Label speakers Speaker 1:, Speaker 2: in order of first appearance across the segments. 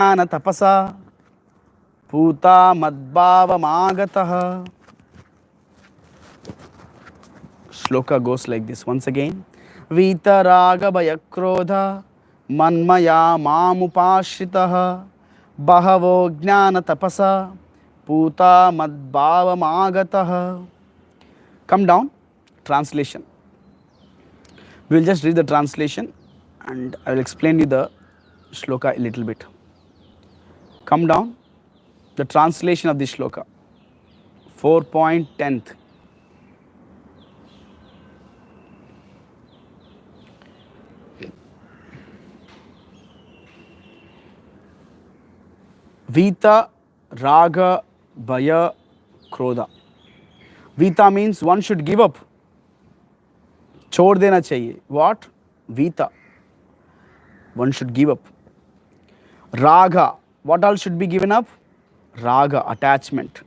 Speaker 1: tapasa puta madbhavamagataha. Shloka goes like this once again. Vitaraga bhayakrodha manmaya mamupashritaha bahavo jnana tapasa puta madbhavamagataha. Come down. Translation. We will just read the translation and I will explain you the shloka a little bit. Come down. The translation of this shloka. 4.10. Vita, Raga, Bhaya, Krodha. Vita means one should give up. Chhod dena chahiye. What? Vita. One should give up. Raga. What all should be given up? Raga, attachment.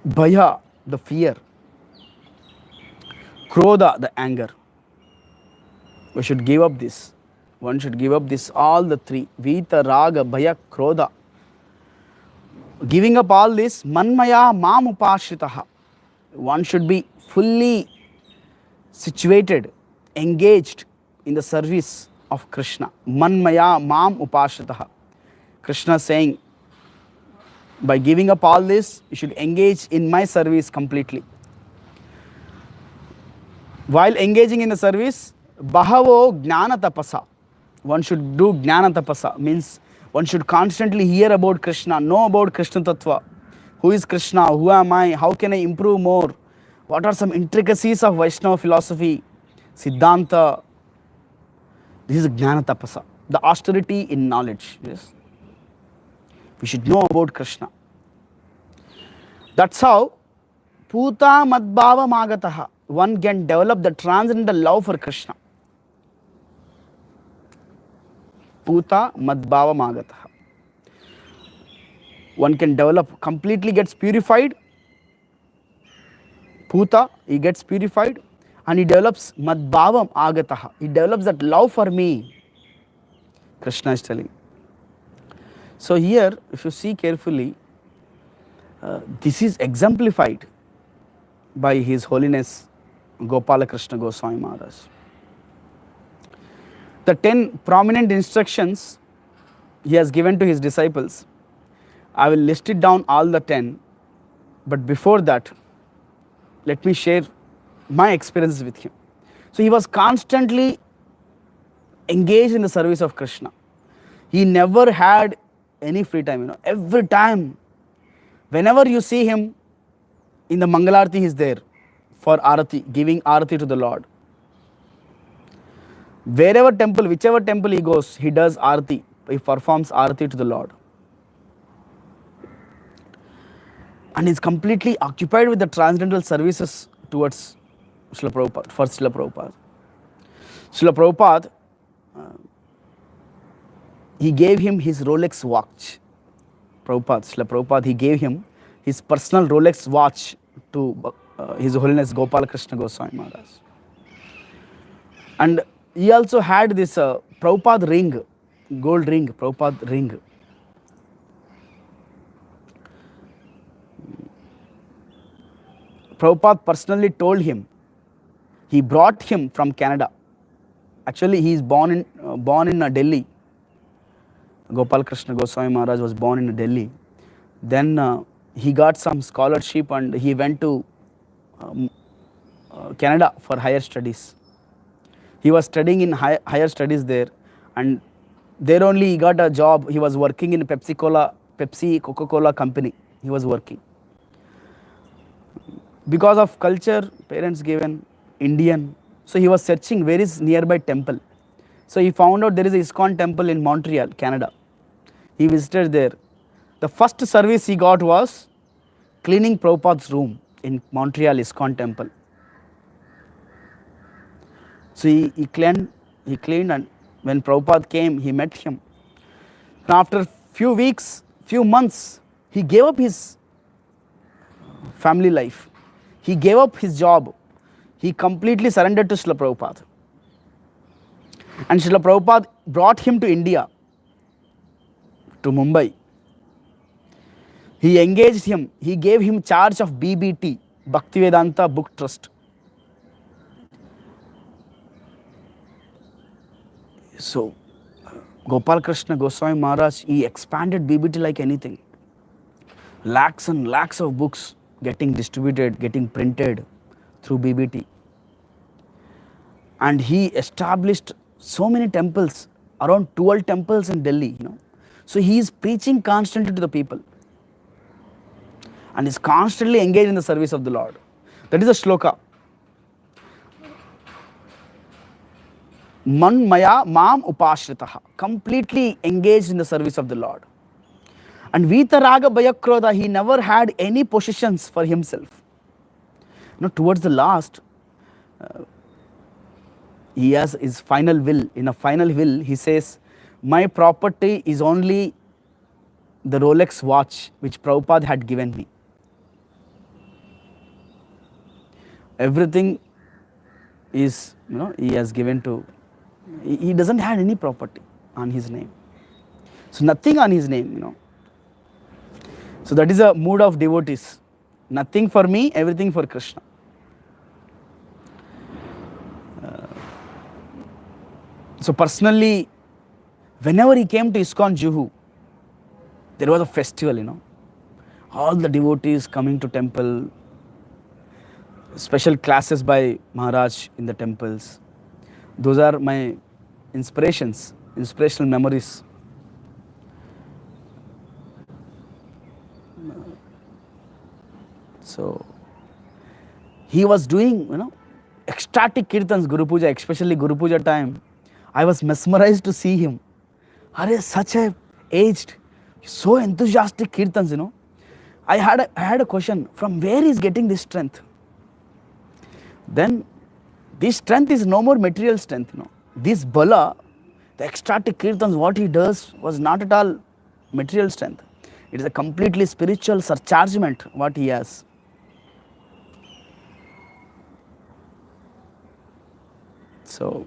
Speaker 1: Bhaya, the fear. Krodha, the anger. We should give up this. One should give up this, all the three. Vita, Raga, Bhaya, Krodha. Giving up all this, Manmaya Mam Upashritaha. One should be fully situated, engaged in the service of Krishna. Manmaya Mam Upashritaha. Krishna saying, by giving up all this, you should engage in my service completely. While engaging in the service, Bahavo Jnana Tapasa. One should do Jnana Tapasa, means one should constantly hear about Krishna, know about Krishna Tattva. Who is Krishna? Who am I? How can I improve more? What are some intricacies of Vaishnava philosophy? Siddhanta. This is Jnana Tapasa, the austerity in knowledge. Yes. We should know about Krishna. That's how Puta Madbhava Magataha. One can develop the transcendental love for Krishna. Puta Madbhava Magataha. One can develop, completely gets purified. Puta, he gets purified and he develops Madbhavam Agataha. He develops that love for me. Krishna is telling. So here, if you see carefully, this is exemplified by His Holiness Gopal Krishna Goswami Maharaj. The 10 prominent instructions he has given to his disciples. I will list it down all the 10, but before that, let me share my experiences with him. So he was constantly engaged in the service of Krishna. He never had any free time, every time, whenever you see him in the Mangalarti, he is there for Arati, giving Arati to the Lord. Wherever temple, whichever temple he goes, he does Arati, he performs Arati to the Lord. And he is completely occupied with the transcendental services towards Srila Prabhupada, for Srila Prabhupada. Srila Prabhupada, he gave him his Rolex watch. Srila Prabhupada, he gave him his personal Rolex watch to His Holiness Gopal Krishna Goswami Maharaj. And he also had this Prabhupada ring, gold ring, Prabhupada ring. Prabhupada personally told him, he brought him from Canada. Actually, he is born in Delhi. Gopal Krishna Goswami Maharaj was born in Delhi. Then he got some scholarship and he went to Canada for higher studies. He was studying in higher studies there, and there only he got a job. He was working in Pepsi Coca-Cola company. He was working. Because of culture, parents given Indian, so he was searching where is nearby temple. So he found out there is a iskcon temple in Montreal, Canada. He visited there. The first service he got was cleaning Prabhupada's room in Montreal iskcon temple. So he cleaned, and when Prabhupada came, he met him. And after few weeks, few months, he gave up his family life. He gave up his job. He completely surrendered to Srila Prabhupada. And Srila Prabhupada brought him to India, to Mumbai. He engaged him. He gave him charge of BBT, Bhaktivedanta Book Trust. So, Gopal Krishna Goswami Maharaj, he expanded BBT like anything. Lakhs and lakhs of books getting distributed, getting printed through BBT. And he established so many temples, around 12 temples in Delhi, So he is preaching constantly to the people and is constantly engaged in the service of the Lord. That is a shloka. Man maya mam upashritaha, completely engaged in the service of the Lord. And Vitaraga Bayakrodha, he never had any possessions for himself. Towards the last, he has his final will. In a final will, he says, my property is only the Rolex watch which Prabhupada had given me. Everything is, he has given to, he doesn't have any property on his name. So nothing on his name, So that is a mood of devotees. Nothing for me, everything for Krishna. So personally, whenever he came to ISKCON Juhu, there was a festival, All the devotees coming to temple, special classes by Maharaj in the temples. Those are my inspirations, inspirational memories. So he was doing, ecstatic kirtans, Guru Puja, especially Guru Puja time. I was mesmerized to see him. Such a aged, so enthusiastic kirtans, I had a question, from where is getting this strength? Then this strength is no more material strength, This bala, the ecstatic kirtans, what he does was not at all material strength. It is a completely spiritual surchargement what he has. So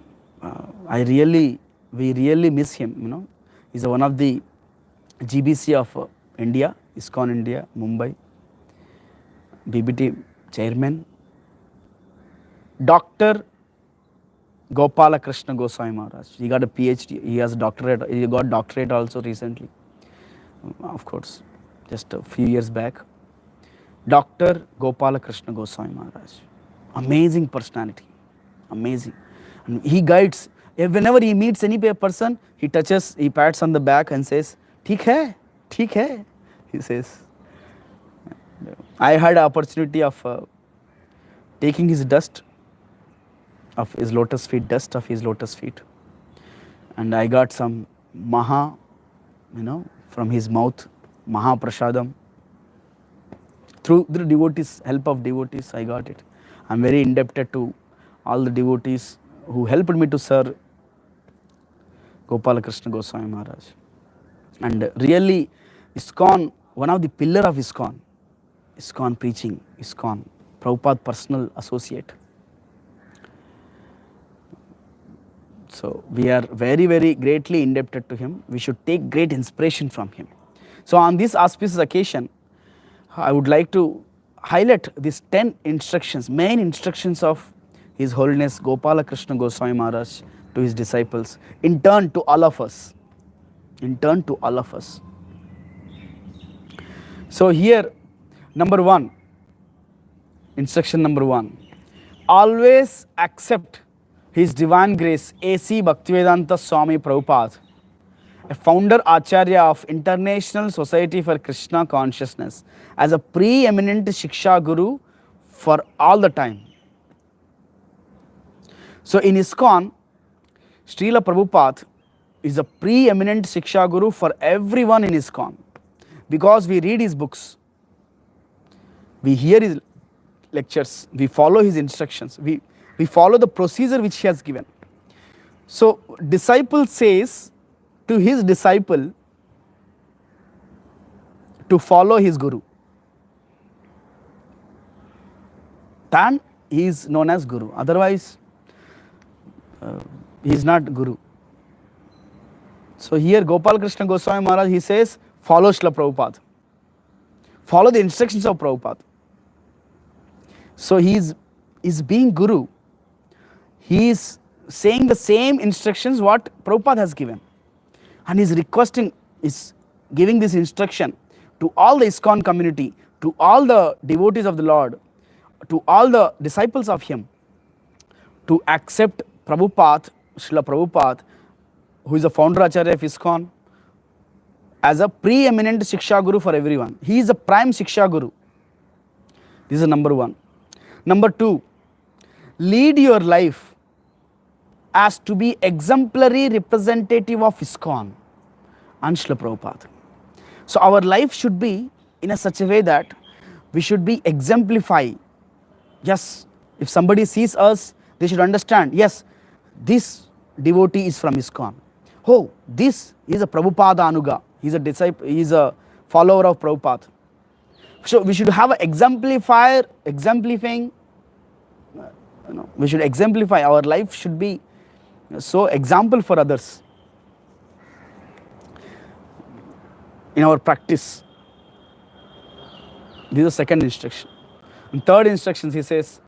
Speaker 1: we really miss him, He's one of the GBC of India, ISKCON India, Mumbai, BBT chairman, Dr. Gopal Krishna Goswami Maharaj. He got a PhD, he has doctorate, he got doctorate also recently, of course, just a few years back. Dr. Gopal Krishna Goswami Maharaj. Amazing personality, amazing. And he guides, whenever he meets any person, he touches, he pats on the back and says, "Theek hai," he says. I had an opportunity of taking his dust of his lotus feet, and I got some Maha, from his mouth, Maha Prasadam. Through the devotees, help of devotees, I got it. I'm very indebted to all the devotees who helped me to serve Gopal Krishna Goswami Maharaj. And really, ISKCON, one of the pillar of ISKCON preaching, ISKCON, Prabhupada personal associate. So we are very, very greatly indebted to him. We should take great inspiration from him. So on this auspicious occasion, I would like to highlight these 10 instructions, main instructions of His Holiness Gopala Krishna Goswami Maharaj to his disciples, in turn to all of us. So here, instruction number 1, always accept His Divine Grace A.C. Bhaktivedanta Swami Prabhupada, a founder Acharya of International Society for Krishna Consciousness, as a preeminent Shiksha Guru for all the time. So in ISKCON, Srila Prabhupada is a preeminent Shiksha Guru for everyone in ISKCON, because we read his books, we hear his lectures, we follow his instructions, we follow the procedure which he has given. So disciple says to his disciple to follow his Guru, then he is known as Guru. Otherwise, he is not Guru. So here Gopal Krishna Goswami Maharaj, he says, follow Srila Prabhupada. Follow the instructions of Prabhupada. So he is being Guru. He is saying the same instructions what Prabhupada has given. And he is requesting, is giving this instruction to all the iskcon community, to all the devotees of the Lord, to all the disciples of him, to accept Prabhupada, Srila Prabhupada, who is the founder Acharya of iskcon, as a preeminent Shiksha Guru for everyone. He is a prime Shiksha Guru. This is number one. Number two, lead your life as to be exemplary representative of iskcon and Srila Prabhupada. So our life should be in a such a way that we should be exemplify. Yes, if somebody sees us, they should understand, yes, this devotee is from iskcon. Oh, this is a Prabhupada Anuga. He is a disciple, he is a follower of Prabhupada. So we should have an exemplifying, we should exemplify, our life should be so example for others in our practice. This is the second instruction. And third instruction, he says,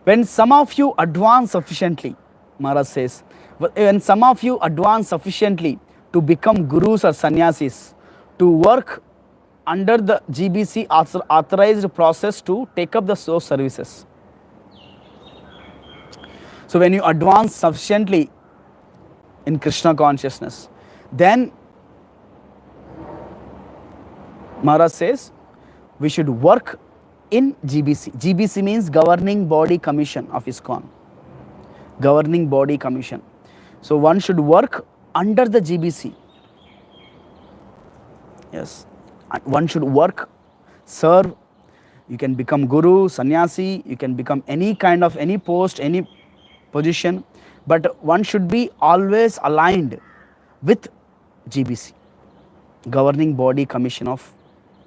Speaker 1: when some of you advance sufficiently, Maharaj says, when some of you advance sufficiently to become gurus or sannyasis, to work under the GBC authorized process to take up the source services. So when you advance sufficiently in Krishna consciousness, then Maharaj says we should work in GBC. GBC means Governing Body Commission of iskcon. Governing Body Commission. So one should work under the GBC. Yes, one should work, serve. You can become guru, sannyasi, you can become any kind of, any post, any position, but one should be always aligned with GBC, Governing Body Commission of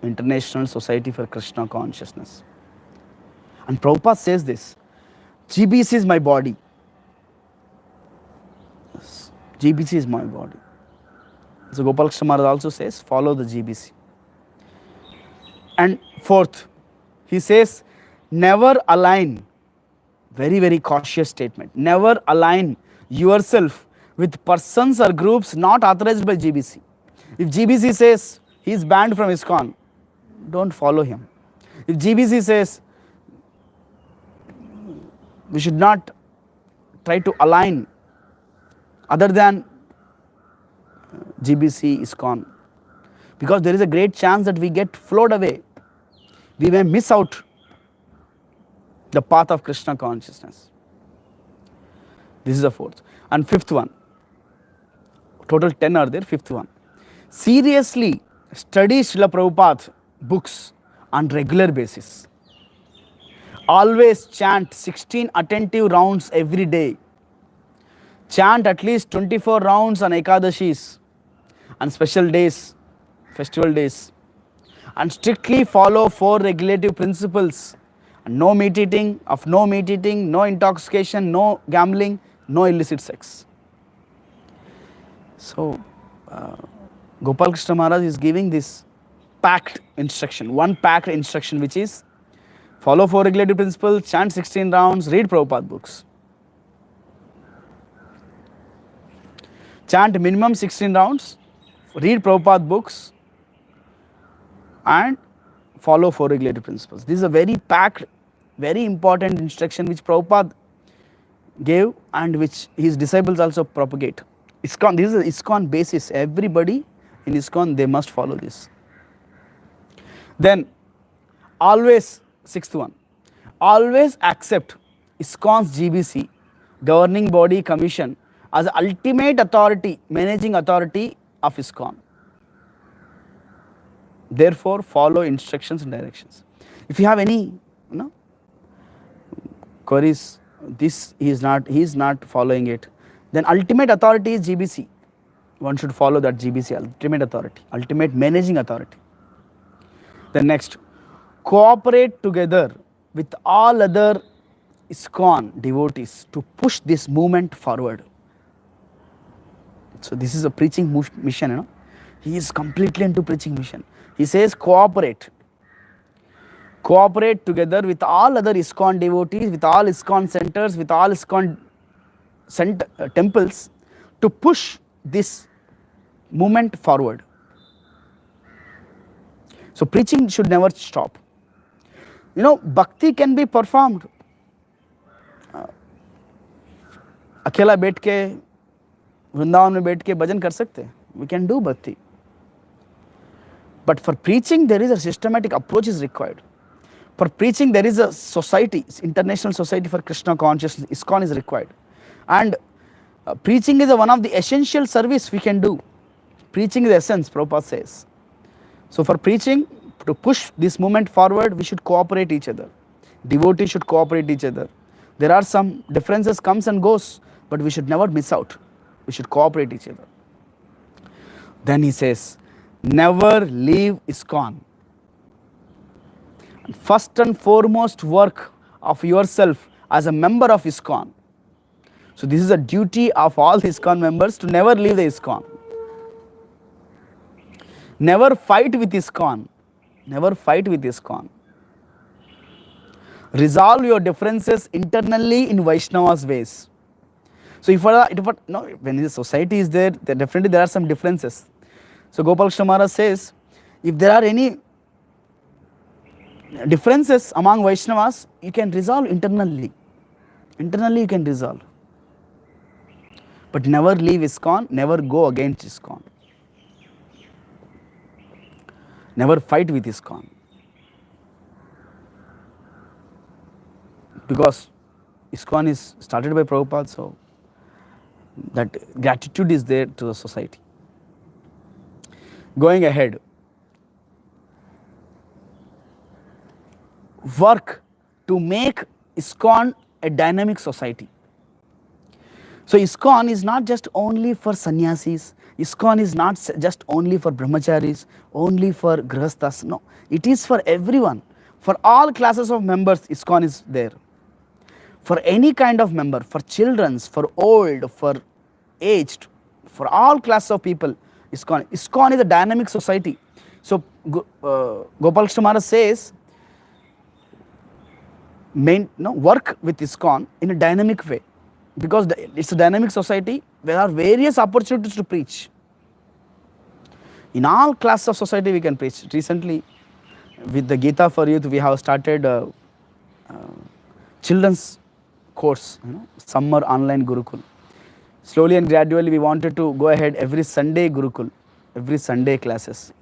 Speaker 1: International Society for Krishna Consciousness. And Prabhupada says this, GBC is my body. Yes, GBC is my body. So Gopal Krishna Maharaj also says, follow the GBC. And fourth, he says, never align, very, very cautious statement, never align yourself with persons or groups not authorized by GBC. If GBC says he is banned from iskcon, don't follow him. If GBC says we should not try to align other than GBC, iskcon, because there is a great chance that we get flowed away. We may miss out the path of Krishna consciousness. This is the fourth. And fifth one, total 10 are there, fifth one. Seriously study Srila Prabhupada books on regular basis. Always chant 16 attentive rounds every day. Chant at least 24 rounds on Ekadashis and special days, festival days. And strictly follow 4 regulative principles. No meat eating, no intoxication, no gambling, no illicit sex. So, Gopal Krishna Maharaj is giving this packed instruction, one packed instruction, which is follow 4 regulative principles, chant 16 rounds, read Prabhupada books. Chant minimum 16 rounds, read Prabhupada books, and follow 4 regulative principles. This is a very packed, very important instruction which Prabhupada gave and which his disciples also propagate. iskcon, this is an iskcon basis. Everybody in iskcon, they must follow this. Then always, sixth one, always accept iskcon's GBC, Governing Body Commission, as the ultimate authority, managing authority of iskcon. Therefore, follow instructions and directions. If you have any queries, this he is not following it, then ultimate authority is GBC. One should follow that GBC, ultimate authority, ultimate managing authority. Then next, cooperate together with all other iskcon devotees to push this movement forward. So this is a preaching mission, you know. He is completely into preaching mission. He says cooperate. Cooperate together with all other iskcon devotees, with all iskcon centers, with all iskcon temples to push this movement forward. So preaching should never stop. You know, bhakti can be performed अकेला बैठ के वृंदावन में बैठ के भजन कर सकते हैं. We can do bhakti. But for preaching, there is a systematic approach is required. For preaching, there is a society, international society for Krishna consciousness, iskcon is required. And preaching is one of the essential service we can do. Preaching is the essence, Prabhupada says. So for preaching, to push this movement forward, we should cooperate each other. Devotees should cooperate each other. There are some differences comes and goes, but we should never miss out. We should cooperate each other. Then he says, never leave iskcon. First and foremost work of yourself as a member of iskcon. So this is a duty of all the iskcon members to never leave the iskcon. Never fight with iskcon. Never fight with iskcon. Resolve your differences internally in Vaishnava's ways. So when the society is there, definitely there are some differences. So Gopal Krishna Maharaj says, if there are any differences among Vaishnavas, you can resolve internally. Internally you can resolve. But never leave iskcon, never go against iskcon. Never fight with iskcon. Because iskcon is started by Prabhupada, so that gratitude is there to the society. Going ahead, work to make iskcon a dynamic society. So iskcon is not just only for sannyasis, iskcon is not just only for brahmacharis, only for grihasthas. No, it is for everyone. For all classes of members, iskcon is there. For any kind of member, for children, for old, for aged, for all classes of people, iskcon. iskcon is a dynamic society. So Gopal Krishna Maharaj says, work with iskcon in a dynamic way, because it's a dynamic society. There are various opportunities to preach. In all classes of society we can preach. Recently, with the Gita for Youth, we have started children's course, summer online Gurukul. Slowly and gradually we wanted to go ahead every Sunday Gurukul, every Sunday classes.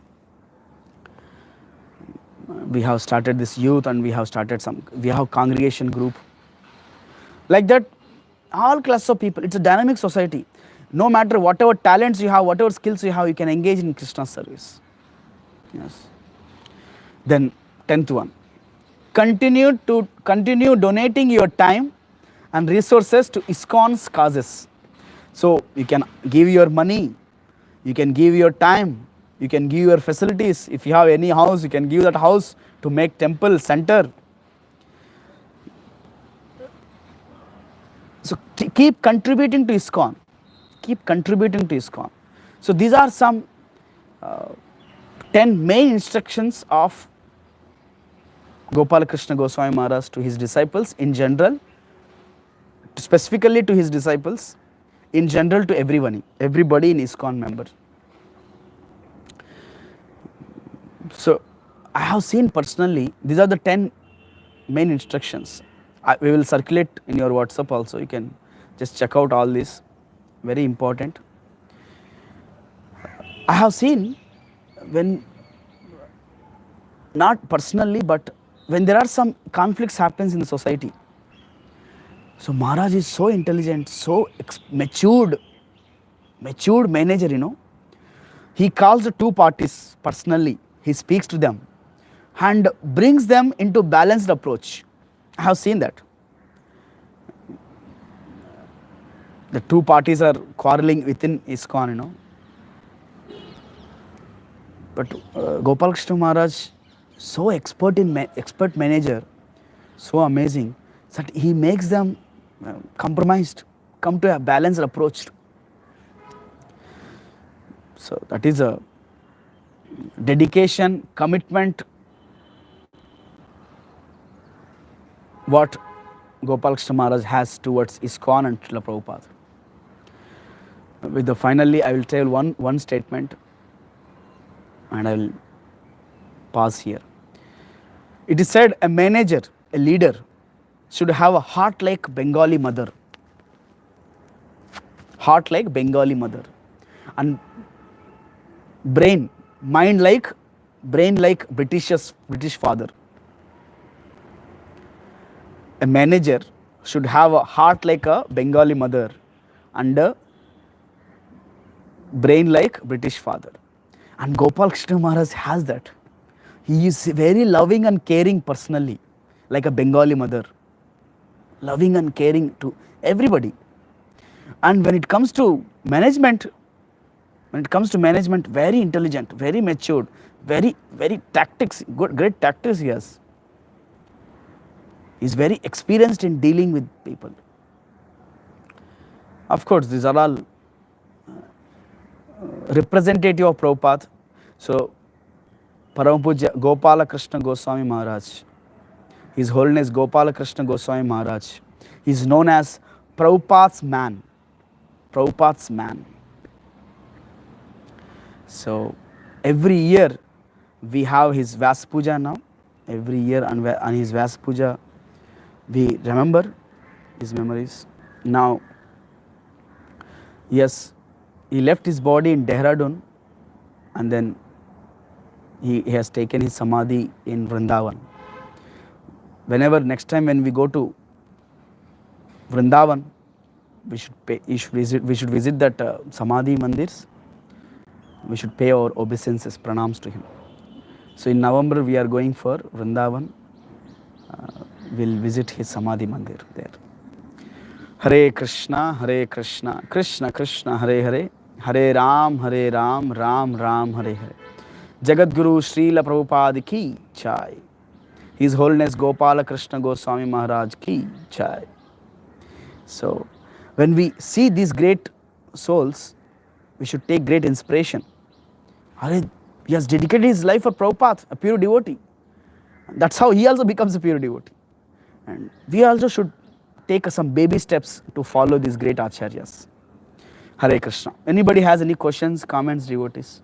Speaker 1: We have started this youth and we have started we have congregation group. Like that, all classes of people, it's a dynamic society. No matter whatever talents you have, whatever skills you have, you can engage in Krishna service. Yes. Then 10th one, continue donating your time and resources to iskcon's causes. So you can give your money, you can give your time, you can give your facilities. If you have any house, you can give that house to make temple center. So keep contributing to iskcon. Keep contributing to iskcon. So these are some 10 main instructions of Gopal Krishna Goswami Maharaj to his disciples in general, specifically to his disciples, in general to everybody in iskcon member. So I have seen personally, these are the 10 main instructions. We will circulate in your WhatsApp also. You can just check out all this. Very important. I have seen when, not personally, but when there are some conflicts happens in the society. So Maharaj is so intelligent, so matured manager, He calls the two parties personally. He speaks to them and brings them into balanced approach. I have seen that. The two parties are quarreling within iskcon, But Gopal Krishna Maharaj, so expert manager, so amazing, that he makes them compromised, come to a balanced approach. So that is a dedication, commitment, what Gopal Krishna Maharaj has towards iskcon and Srila Prabhupada. With the finally, I will tell one statement, and I will pause here. It is said a manager, a leader, should have a heart like Bengali mother. Heart like Bengali mother. And mind like British father. A manager should have a heart like a Bengali mother and a brain like British father. And Gopal Krishna Maharaj has that. He is very loving and caring personally, like a Bengali mother. Loving and caring to everybody. And when it comes to management, very intelligent, very matured, very tactics, great tactics he has. He is very experienced in dealing with people. Of course, these are all representative of Prabhupada. So, Paramapuja Gopala Krishna Goswami Maharaj, His Holiness Gopala Krishna Goswami Maharaj, he is known as Prabhupada's man. Prabhupada's man. So, every year we have his Vyas Puja now. Every year on his Vyas Puja, we remember his memories. Now, yes, he left his body in Dehradun, and then he has taken his samadhi in Vrindavan. Whenever next time when we go to Vrindavan, we should visit that samadhi mandirs. We should pay our obeisances, pranams to him. So in November we are going for Vrindavan. We'll visit his samadhi mandir there. Hare Krishna, Krishna Krishna, Hare Hare, Hare Ram, Ram Ram, Hare Hare. Jagadguru Srila Prabhupada ki jai. His Holiness Gopala Krishna Goswami Maharaj ki jai. So, when we see these great souls, we should take great inspiration. He has dedicated his life for Prabhupada, a pure devotee. That's how he also becomes a pure devotee. And we also should take some baby steps to follow these great acharyas. Hare Krishna. Anybody has any questions, comments, devotees?